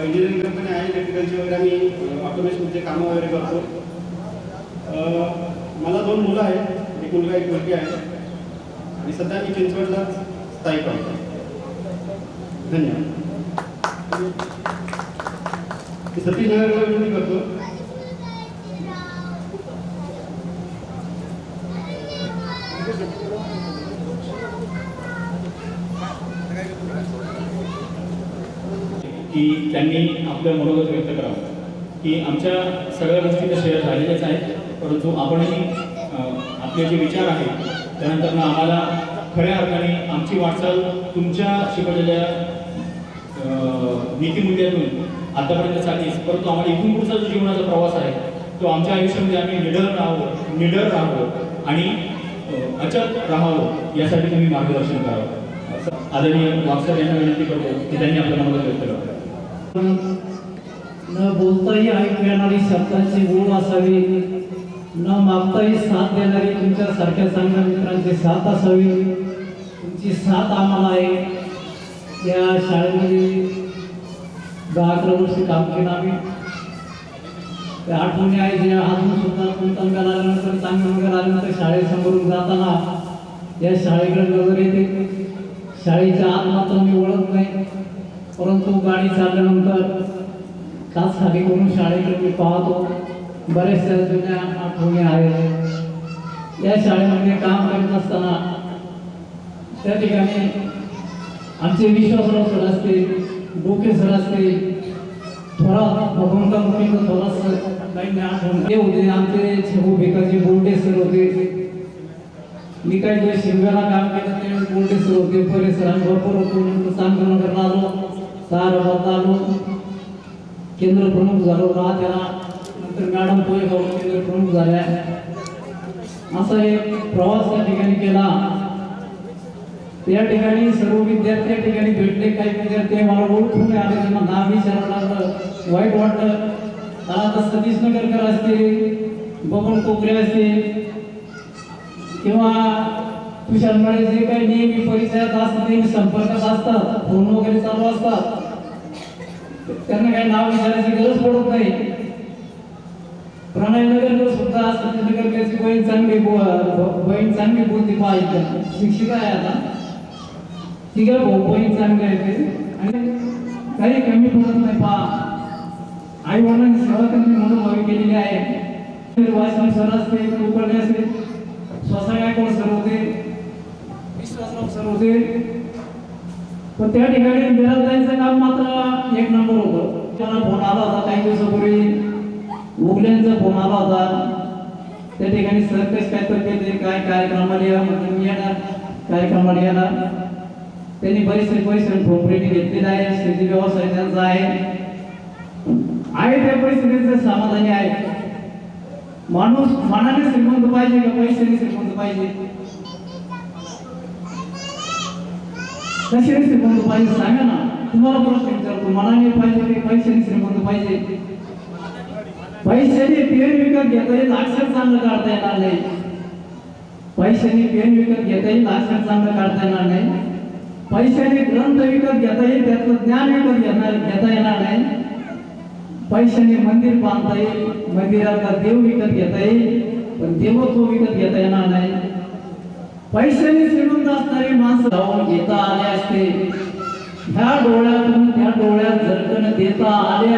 Engineering company आहे, इलेक्ट्रिकलची वगैरे आम्ही ऑटोमेशनचे कामं वगैरे करतो. मला 2 मुलं आहेत, एक मुलगा एक मुलगी आहे आणि सध्या मी चिंचवडलाच स्थायिक आहे. धन्यवाद. सतीश नगरला विनंती करतो. की त्यांनी आपलं मनोगत व्यक्त करावं की आमच्या सगळ्या गोष्टी तर शेअर झालेल्याच आहेत, परंतु आपणही आपले जे विचार आहेत त्यानंतर आम्हाला खऱ्या अर्थाने आमची वाटचाल तुमच्या शिकवलेल्या नीतिमूल्यातून आतापर्यंत चाललीच, परंतु आम्हाला इथून पुढचा जो जीवनाचा प्रवास आहे तो आमच्या आयुष्यामध्ये आम्ही निडर राहावं आणि अचल राहावं यासाठी तुम्ही मार्गदर्शन करावं. आदरणीय वागसर यांना विनंती करतो की त्यांनी आपलं मनोगत व्यक्त करावं. न बोलताही ऐकू येणारी शब्दाची ओढ असावी, न मागताही साथ देणारी तुमच्या सारख्या चांगल्या मित्रांची साथ असावी. तुमची साथ आम्हाला आहे. या शाळेमध्ये 10-11 वर्ष काम केलं आम्ही. त्या आठवणी आहे जे अजून सुद्धा कोणता आल्यानंतर चांगलं वगैरे आल्यानंतर शाळेसमोरून जाताना या शाळेकडे नजर येते. शाळेच्या आत मात्र मी ओळख नाही, परंतु गाडी चालल्यानंतर काच खाली करून शाळेकडे मी पाहतो. बऱ्याचशा जुन्या आठवणी आहेत. या शाळेमध्ये काम करत असताना त्या ठिकाणी आमचे विश्वासराव सर असते, डोके सर असते, थोडा भगवंता मुलींना थोडासा काही आठवण ते होते. आमचे छेबू भिकाजी बोर्डे सर होते. मी काही दिवस शिमग्याला काम केलं त्यावेळेस बोर्डे सर होते. परे सरांनी भरपूर होतो. चांगलं आलो, सारबाद आलो, केंद्र प्रमुख झालो त्याला, नंतर मॅडम पोहेगाव केंद्र प्रमुख झाल्या. असा एक प्रवास त्या ठिकाणी केला. त्या ठिकाणी सर्व विद्यार्थी त्या ठिकाणी भेटले. काही विद्यार्थी मला ओळखून आले, त्यांना नाव विचारावं लागलं, वाईट वाटलं. आता सतीश नगरकर असतील, बबन कोकरे असतील किंवा तुषार मळे जे काही नेहमी परिचयात असतात, नेहमी संपर्कात असतात, फोन वगैरे चालू असतात, त्यांना काही नाव विचारायची गरज पडत नाही. प्रणय नगरकर सुद्धा सतीश नगरकरची बहीण चांगली बोलती पाहिजे, शिक्षिका आहे आता. तिघा भाऊ बहीण चांगले आहेत आणि काही कमी पडत नाही. आई वडिलांनी सेवा त्यांनी म्हणून हवी केलेली आहे. वासम सर असते, कुलकर्णी असते, स्वसाय कोण सर होते, विश्वासराव सर होते. पण त्या ठिकाणी बेरात जायचं काम मात्र 1 नंबर होतं. त्याला फोन आला होता काही दिवसापूर्वी, उगल्यांचा फोन आला होता. त्या ठिकाणी सर कसं काय तब्येत, काय कार्यक्रमाला येणार, कार्यक्रमाला येणार. त्यांनी बरेचसे पैसे ठोपरेने घेतलेले आहे. शेती व्यवसाय त्यांचा आहे त्या परिस्थितीचे समाधानी आहे. माणूस मनाने श्रीमंत पाहिजे का पैशाने श्रीमंत पाहिजे? कशाने श्रीमंत पाहिजे सांगा ना. तुम्हाला प्रश्न विचारतो, मनाने पाहिजे की पैशाने श्रीमंत पाहिजे? पैशाने पेन विकत घेता येईल, अक्षर चांगलं काढता येणार नाही. पैशाने पेन विकत घेता येईल, अक्षर चांगलं काढता येणार नाही. पैशाने ग्रंथ विकत घेता येईल, त्यातलं ज्ञान विकत घेता येणार नाही. पैशाने मंदिर बांधता येईल, मंदिरातला देव विकत घेता येईल, पण देवत्व विकत घेता येणार नाही. पैशाने श्रीमंत असणारी माणसं धावून घेता आले असते. ह्या डोळ्यातून त्या डोळ्यात झरकण देता आले